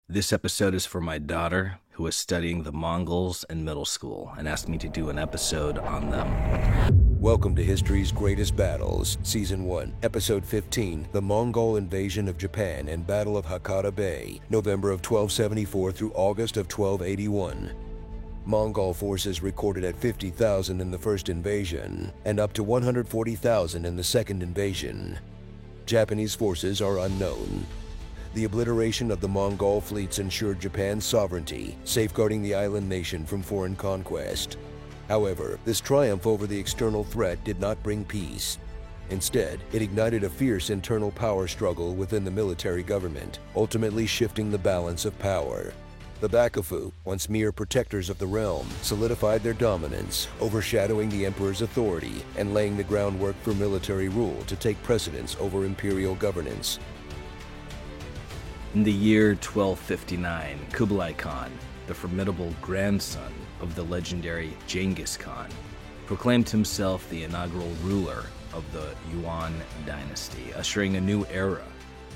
This episode is for my daughter, who is studying the Mongols in middle school and asked me to do an episode on them. Welcome to History's Greatest Battles, Season 1, Episode 15, The Mongol Invasion of Japan and Battle of Hakata Bay, November of 1274 through August of 1281. Mongol forces recorded at 50,000 in the first invasion and up to 140,000 in the second invasion. Japanese forces are unknown. The obliteration of the Mongol fleets ensured Japan's sovereignty, safeguarding the island nation from foreign conquest. However, this triumph over the external threat did not bring peace. Instead, it ignited a fierce internal power struggle within the military government, ultimately shifting the balance of power. The Bakufu, once mere protectors of the realm, solidified their dominance, overshadowing the emperor's authority and laying the groundwork for military rule to take precedence over imperial governance. In the year 1259, Kublai Khan, the formidable grandson of the legendary Genghis Khan, proclaimed himself the inaugural ruler of the Yuan dynasty, ushering a new era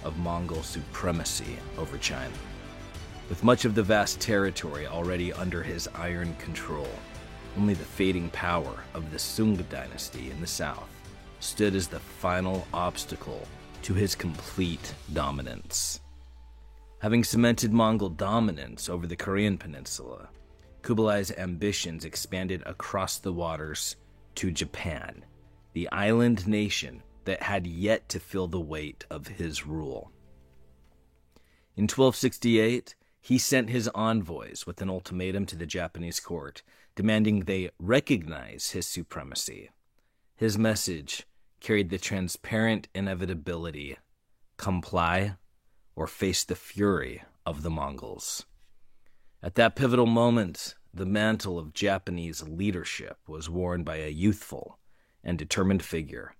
of Mongol supremacy over China. With much of the vast territory already under his iron control, only the fading power of the Sung dynasty in the south stood as the final obstacle to his complete dominance. Having cemented Mongol dominance over the Korean peninsula, Kublai's ambitions expanded across the waters to Japan, the island nation that had yet to feel the weight of his rule. In 1268, he sent his envoys with an ultimatum to the Japanese court, demanding they recognize his supremacy. His message carried the transparent inevitability: comply or face the fury of the Mongols. At that pivotal moment, the mantle of Japanese leadership was worn by a youthful and determined figure,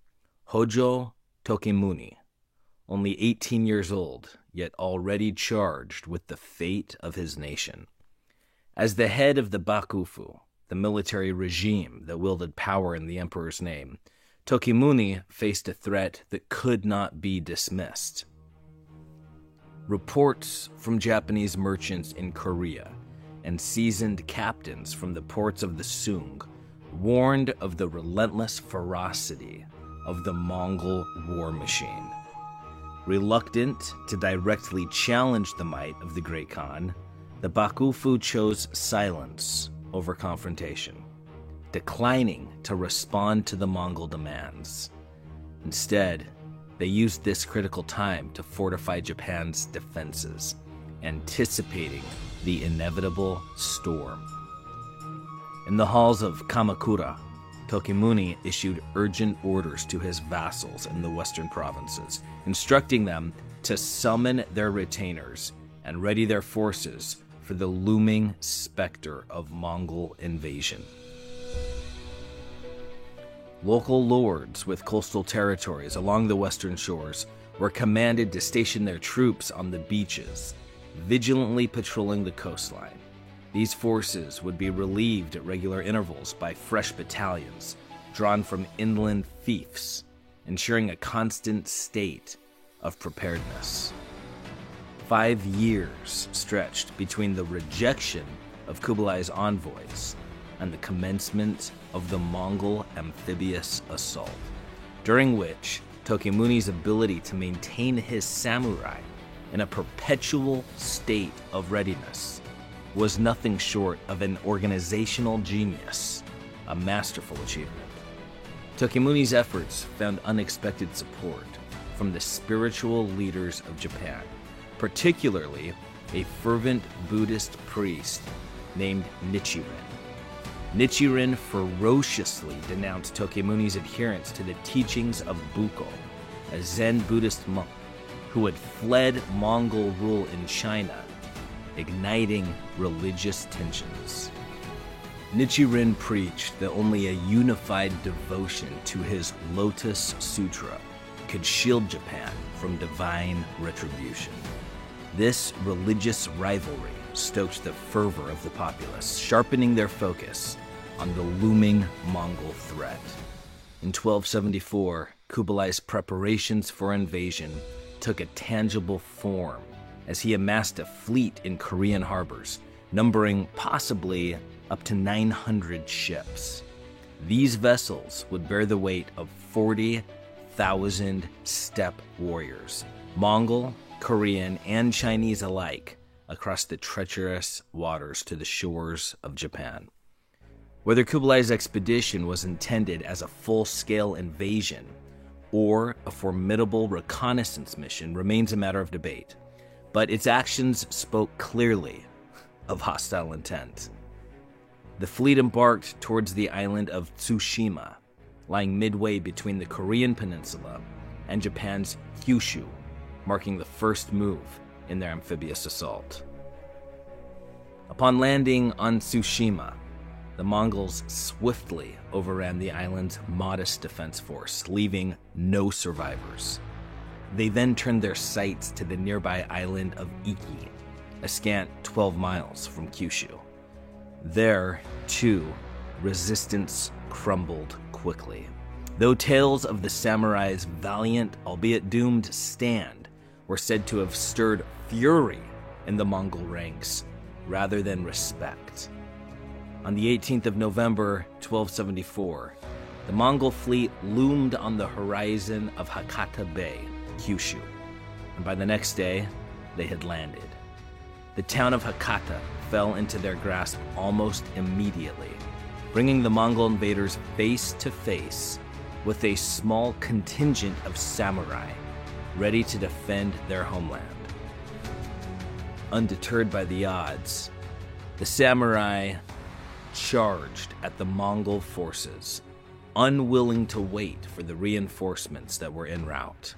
Hojo Tokimune, only 18 years old, yet already charged with the fate of his nation. As the head of the Bakufu, the military regime that wielded power in the emperor's name, Tokimune faced a threat that could not be dismissed. Reports from Japanese merchants in Korea and seasoned captains from the ports of the Sung warned of the relentless ferocity of the Mongol war machine. Reluctant to directly challenge the might of the Great Khan, the Bakufu chose silence over confrontation, declining to respond to the Mongol demands. Instead, they used this critical time to fortify Japan's defenses, anticipating the inevitable storm. In the halls of Kamakura, Tokimune issued urgent orders to his vassals in the western provinces, instructing them to summon their retainers and ready their forces for the looming specter of Mongol invasion. Local lords with coastal territories along the western shores were commanded to station their troops on the beaches, vigilantly patrolling the coastline. These forces would be relieved at regular intervals by fresh battalions drawn from inland fiefs, ensuring a constant state of preparedness. 5 years stretched between the rejection of Kublai's envoys and the commencement of the Mongol amphibious assault, during which Tokimune's ability to maintain his samurai in a perpetual state of readiness was nothing short of an organizational genius, a masterful achievement. Tokimune's efforts found unexpected support from the spiritual leaders of Japan, particularly a fervent Buddhist priest named Nichiren. Nichiren ferociously denounced Tokimune's adherence to the teachings of Buko, a Zen Buddhist monk who had fled Mongol rule in China, igniting religious tensions. Nichiren preached that only a unified devotion to his Lotus Sutra could shield Japan from divine retribution. This religious rivalry stoked the fervor of the populace, sharpening their focus on the looming Mongol threat. In 1274, Kublai's preparations for invasion took a tangible form as he amassed a fleet in Korean harbors, numbering possibly up to 900 ships. These vessels would bear the weight of 40,000 steppe warriors, Mongol, Korean, and Chinese alike, across the treacherous waters to the shores of Japan. Whether Kublai's expedition was intended as a full-scale invasion or a formidable reconnaissance mission remains a matter of debate, but its actions spoke clearly of hostile intent. The fleet embarked towards the island of Tsushima, lying midway between the Korean peninsula and Japan's Kyushu, marking the first move in their amphibious assault. Upon landing on Tsushima, the Mongols swiftly overran the island's modest defense force, leaving no survivors. They then turned their sights to the nearby island of Iki, a scant 12 miles from Kyushu. There, too, resistance crumbled quickly. Though tales of the samurai's valiant, albeit doomed, stand were said to have stirred fury in the Mongol ranks rather than respect. On the 18th of November, 1274, the Mongol fleet loomed on the horizon of Hakata Bay, Kyushu, and by the next day, they had landed. The town of Hakata fell into their grasp almost immediately, bringing the Mongol invaders face to face with a small contingent of samurai ready to defend their homeland. Undeterred by the odds, the samurai charged at the Mongol forces, unwilling to wait for the reinforcements that were en route.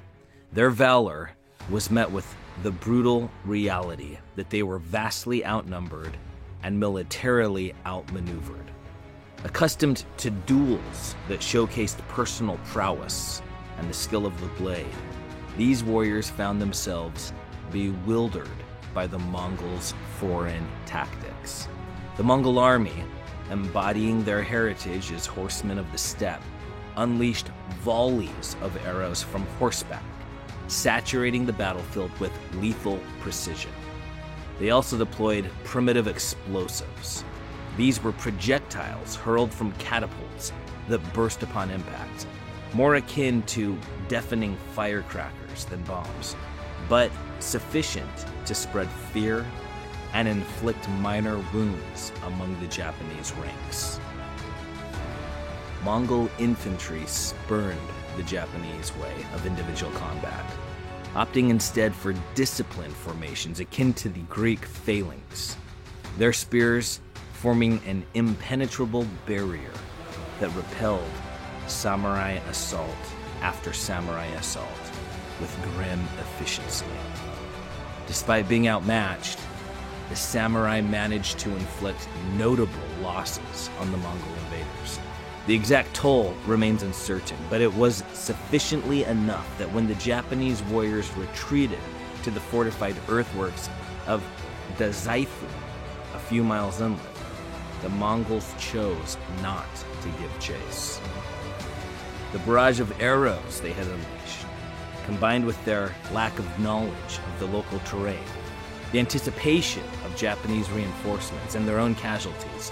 Their valor was met with the brutal reality that they were vastly outnumbered and militarily outmaneuvered. Accustomed to duels that showcased personal prowess and the skill of the blade, these warriors found themselves bewildered by the Mongols' foreign tactics. The Mongol army, embodying their heritage as horsemen of the steppe, unleashed volleys of arrows from horseback, saturating the battlefield with lethal precision. They also deployed primitive explosives. These were projectiles hurled from catapults that burst upon impact, more akin to deafening firecrackers than bombs, but sufficient to spread fear and inflict minor wounds among the Japanese ranks. Mongol infantry spurned the Japanese way of individual combat, opting instead for disciplined formations akin to the Greek phalanx, their spears forming an impenetrable barrier that repelled samurai assault after samurai assault with grim efficiency. Despite being outmatched, the samurai managed to inflict notable losses on the Mongol invaders. The exact toll remains uncertain, but it was sufficiently enough that when the Japanese warriors retreated to the fortified earthworks of Dazaifu, a few miles inland, the Mongols chose not to give chase. The barrage of arrows they had unleashed, combined with their lack of knowledge of the local terrain, the anticipation of Japanese reinforcements and their own casualties,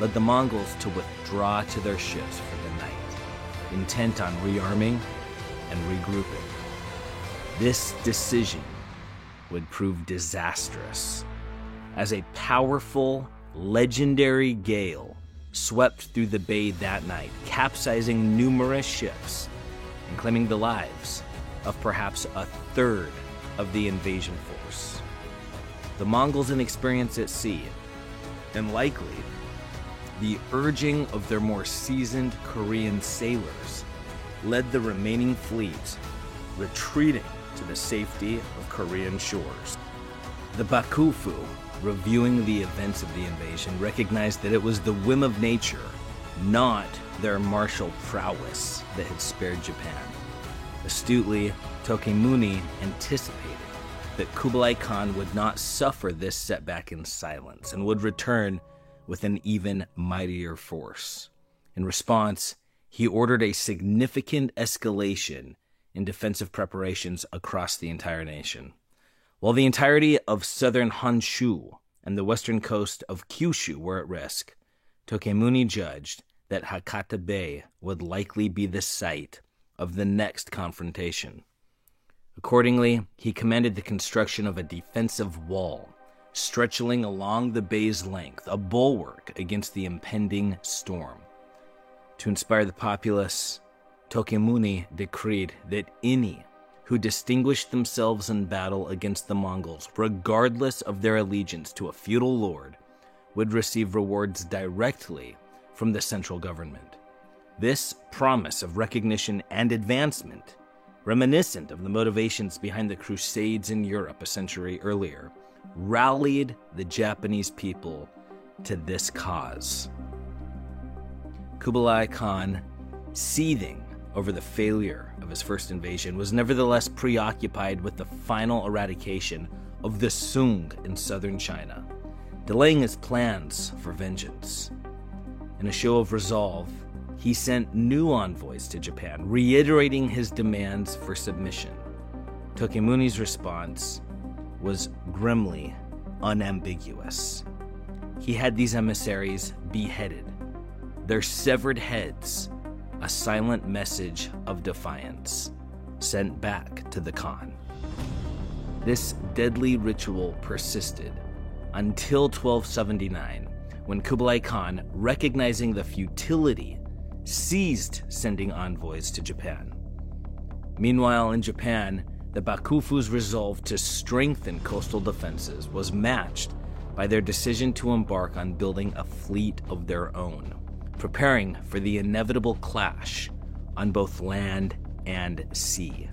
led the Mongols to withdraw to their ships for the night, intent on rearming and regrouping. This decision would prove disastrous, as a powerful, legendary gale swept through the bay that night, capsizing numerous ships and claiming the lives of perhaps a third of the invasion force. The Mongols' inexperience at sea, and likely the urging of their more seasoned Korean sailors, led the remaining fleet retreating to the safety of Korean shores. The Bakufu, reviewing the events of the invasion, recognized that it was the whim of nature, not their martial prowess, that had spared Japan. Astutely, Tokimune anticipated that Kublai Khan would not suffer this setback in silence and would return with an even mightier force. In response, he ordered a significant escalation in defensive preparations across the entire nation. While the entirety of southern Honshu and the western coast of Kyushu were at risk, Tokemuni judged that Hakata Bay would likely be the site of the next confrontation. Accordingly, he commanded the construction of a defensive wall, stretching along the bay's length, a bulwark against the impending storm. To inspire the populace, Tokemuni decreed that any who distinguished themselves in battle against the Mongols, regardless of their allegiance to a feudal lord, would receive rewards directly from the central government. This promise of recognition and advancement, reminiscent of the motivations behind the Crusades in Europe a century earlier, rallied the Japanese people to this cause. Kublai Khan, seething over the failure of his first invasion, was nevertheless preoccupied with the final eradication of the Sung in southern China, delaying his plans for vengeance. In a show of resolve, he sent new envoys to Japan, reiterating his demands for submission. Tokemuni's response was grimly unambiguous. He had these emissaries beheaded, their severed heads a silent message of defiance sent back to the Khan. This deadly ritual persisted until 1279, when Kublai Khan, recognizing the futility, ceased sending envoys to Japan. Meanwhile, in Japan, the Bakufu's resolve to strengthen coastal defenses was matched by their decision to embark on building a fleet of their own, preparing for the inevitable clash on both land and sea.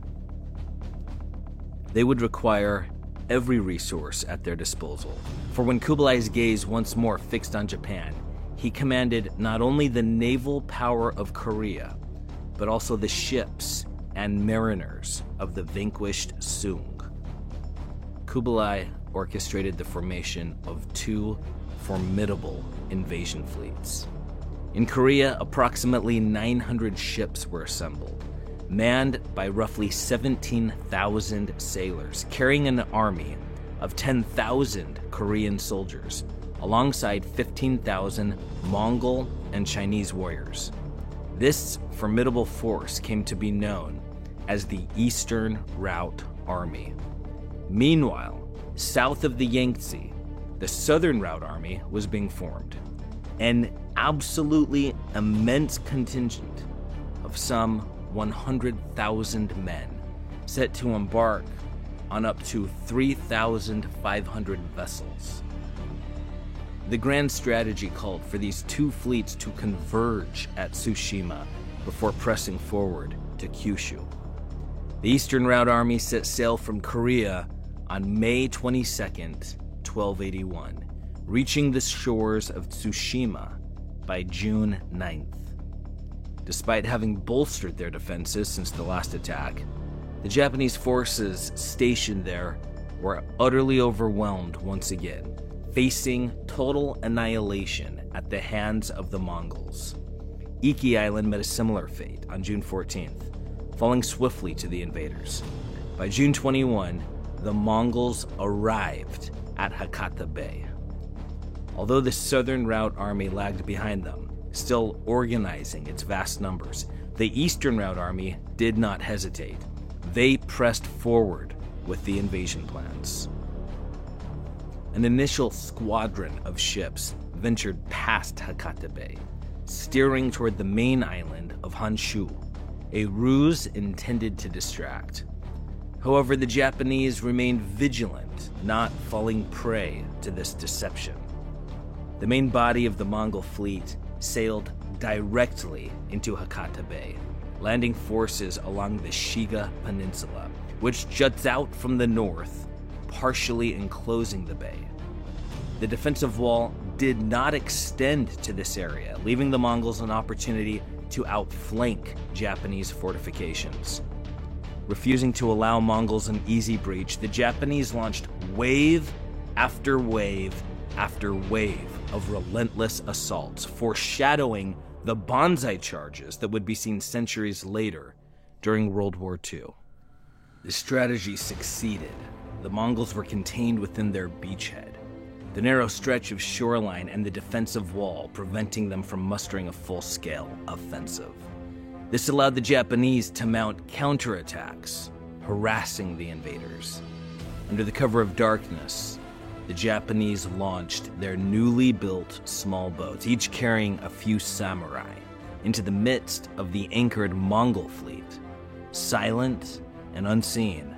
They would require every resource at their disposal, for when Kublai's gaze once more fixed on Japan, he commanded not only the naval power of Korea, but also the ships and mariners of the vanquished Sung. Kublai orchestrated the formation of two formidable invasion fleets. In Korea, approximately 900 ships were assembled, manned by roughly 17,000 sailors, carrying an army of 10,000 Korean soldiers, alongside 15,000 Mongol and Chinese warriors. This formidable force came to be known as the Eastern Route Army. Meanwhile, south of the Yangtze, the Southern Route Army was being formed, an absolutely immense contingent of some 100,000 men, set to embark on up to 3,500 vessels. The grand strategy called for these two fleets to converge at Tsushima before pressing forward to Kyushu. The Eastern Route Army set sail from Korea on May 22nd, 1281, reaching the shores of Tsushima by June 9th. Despite having bolstered their defenses since the last attack, the Japanese forces stationed there were utterly overwhelmed once again, facing total annihilation at the hands of the Mongols. Iki Island met a similar fate on June 14th, falling swiftly to the invaders. By June 21, the Mongols arrived at Hakata Bay. Although the Southern Route Army lagged behind them, still organizing its vast numbers, the Eastern Route Army did not hesitate. They pressed forward with the invasion plans. An initial squadron of ships ventured past Hakata Bay, steering toward the main island of Honshu, a ruse intended to distract. However, the Japanese remained vigilant, not falling prey to this deception. The main body of the Mongol fleet sailed directly into Hakata Bay, landing forces along the Shiga Peninsula, which juts out from the north, partially enclosing the bay. The defensive wall did not extend to this area, leaving the Mongols an opportunity to outflank Japanese fortifications. Refusing to allow Mongols an easy breach, the Japanese launched wave after wave after wave of relentless assaults, foreshadowing the Banzai charges that would be seen centuries later during World War II. The strategy succeeded, the Mongols were contained within their beachhead, the narrow stretch of shoreline and the defensive wall preventing them from mustering a full-scale offensive. This allowed the Japanese to mount counterattacks, harassing the invaders. Under the cover of darkness, the Japanese launched their newly built small boats, each carrying a few samurai, into the midst of the anchored Mongol fleet. Silent and unseen,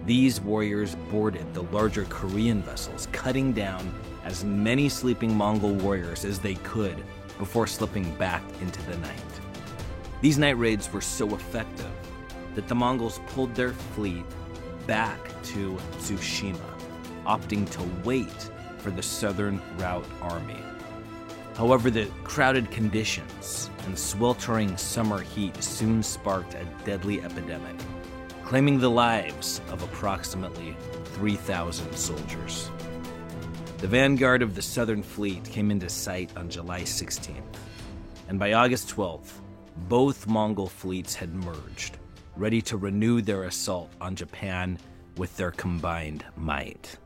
these warriors boarded the larger Korean vessels, cutting down as many sleeping Mongol warriors as they could before slipping back into the night. These night raids were so effective that the Mongols pulled their fleet back to Tsushima, opting to wait for the Southern Route Army. However, the crowded conditions and sweltering summer heat soon sparked a deadly epidemic, claiming the lives of approximately 3,000 soldiers. The vanguard of the Southern Fleet came into sight on July 16th, and by August 12th, both Mongol fleets had merged, ready to renew their assault on Japan with their combined might.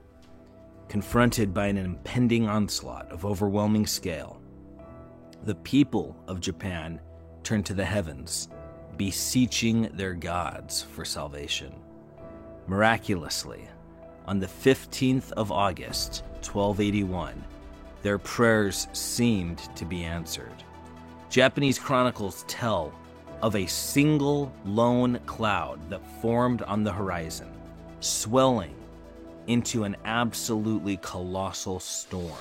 Confronted by an impending onslaught of overwhelming scale, the people of Japan turned to the heavens, beseeching their gods for salvation. Miraculously, on the 15th of August, 1281, their prayers seemed to be answered. Japanese chronicles tell of a single lone cloud that formed on the horizon, swelling into an absolutely colossal storm.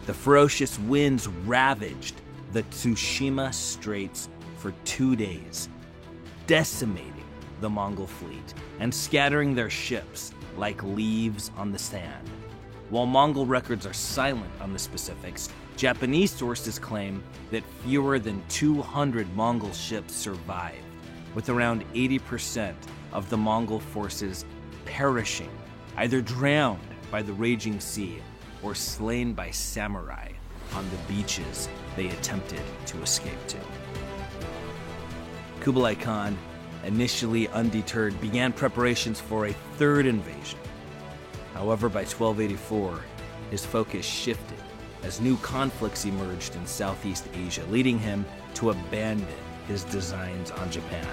The ferocious winds ravaged the Tsushima Straits for 2 days, decimating the Mongol fleet and scattering their ships like leaves on the sand. While Mongol records are silent on the specifics, Japanese sources claim that fewer than 200 Mongol ships survived, with around 80% of the Mongol forces perishing, either drowned by the raging sea or slain by samurai on the beaches they attempted to escape to. Kublai Khan, initially undeterred, began preparations for a third invasion. However, by 1284, his focus shifted as new conflicts emerged in Southeast Asia, leading him to abandon his designs on Japan.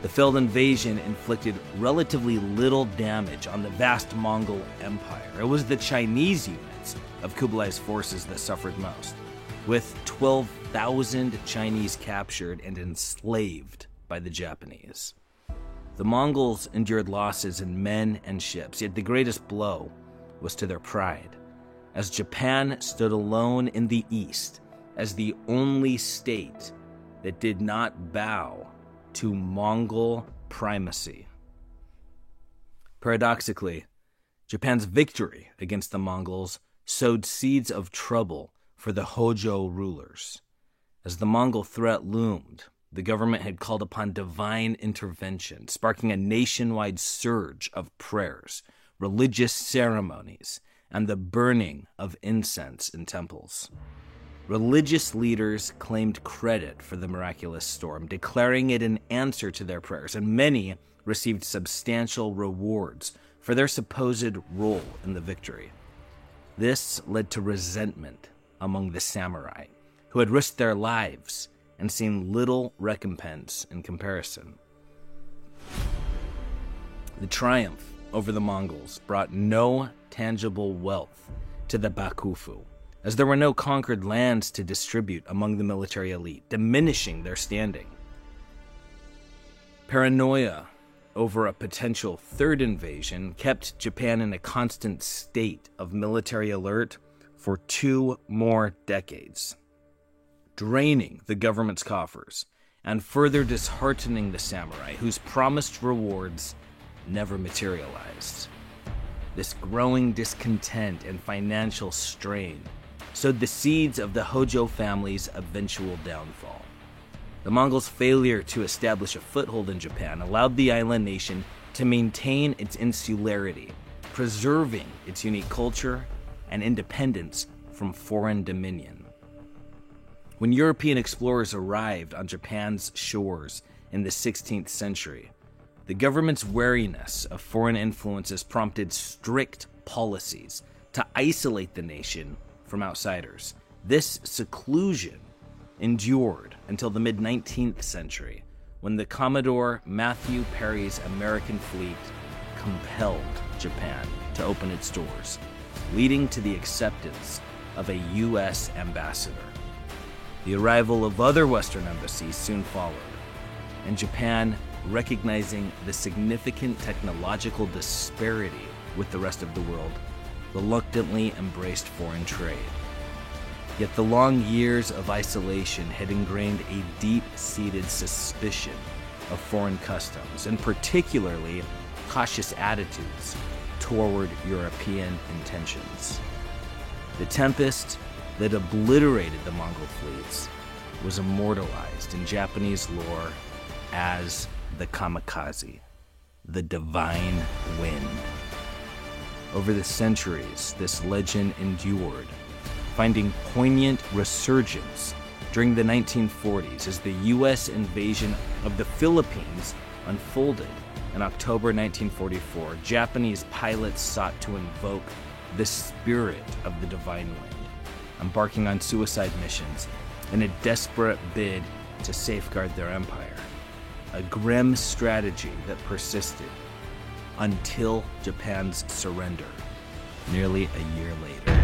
The failed invasion inflicted relatively little damage on the vast Mongol Empire. It was the Chinese units of Kublai's forces that suffered most, with 12,000 Chinese captured and enslaved by the Japanese. The Mongols endured losses in men and ships, yet the greatest blow was to their pride, as Japan stood alone in the East as the only state that did not bow to Mongol primacy. Paradoxically, Japan's victory against the Mongols sowed seeds of trouble for the Hojo rulers. As the Mongol threat loomed, the government had called upon divine intervention, sparking a nationwide surge of prayers, religious ceremonies, and the burning of incense in temples. Religious leaders claimed credit for the miraculous storm, declaring it an answer to their prayers, and many received substantial rewards for their supposed role in the victory. This led to resentment among the samurai, who had risked their lives and seen little recompense in comparison. The triumph over the Mongols brought no tangible wealth to the Bakufu, as there were no conquered lands to distribute among the military elite, diminishing their standing. Paranoia over a potential third invasion kept Japan in a constant state of military alert for 2 more decades, draining the government's coffers and further disheartening the samurai, whose promised rewards never materialized. This growing discontent and financial strain sowed the seeds of the Hojo family's eventual downfall. The Mongols' failure to establish a foothold in Japan allowed the island nation to maintain its insularity, preserving its unique culture and independence from foreign dominion. When European explorers arrived on Japan's shores in the 16th century, The government's wariness of foreign influences prompted strict policies to isolate the nation from outsiders. This seclusion endured until the mid-19th century, when the Commodore Matthew Perry's American fleet compelled Japan to open its doors, leading to the acceptance of a U.S. ambassador. The arrival of other Western embassies soon followed, and Japan, recognizing the significant technological disparity with the rest of the world, reluctantly embraced foreign trade. Yet the long years of isolation had ingrained a deep-seated suspicion of foreign customs, and particularly cautious attitudes toward European intentions. The tempest that obliterated the Mongol fleets was immortalized in Japanese lore as the kamikaze, the divine wind. Over the centuries, this legend endured, finding poignant resurgence during the 1940s as the U.S. invasion of the Philippines unfolded. In October 1944, Japanese pilots sought to invoke the spirit of the divine wind, embarking on suicide missions in a desperate bid to safeguard their empire. A grim strategy that persisted until Japan's surrender nearly a year later.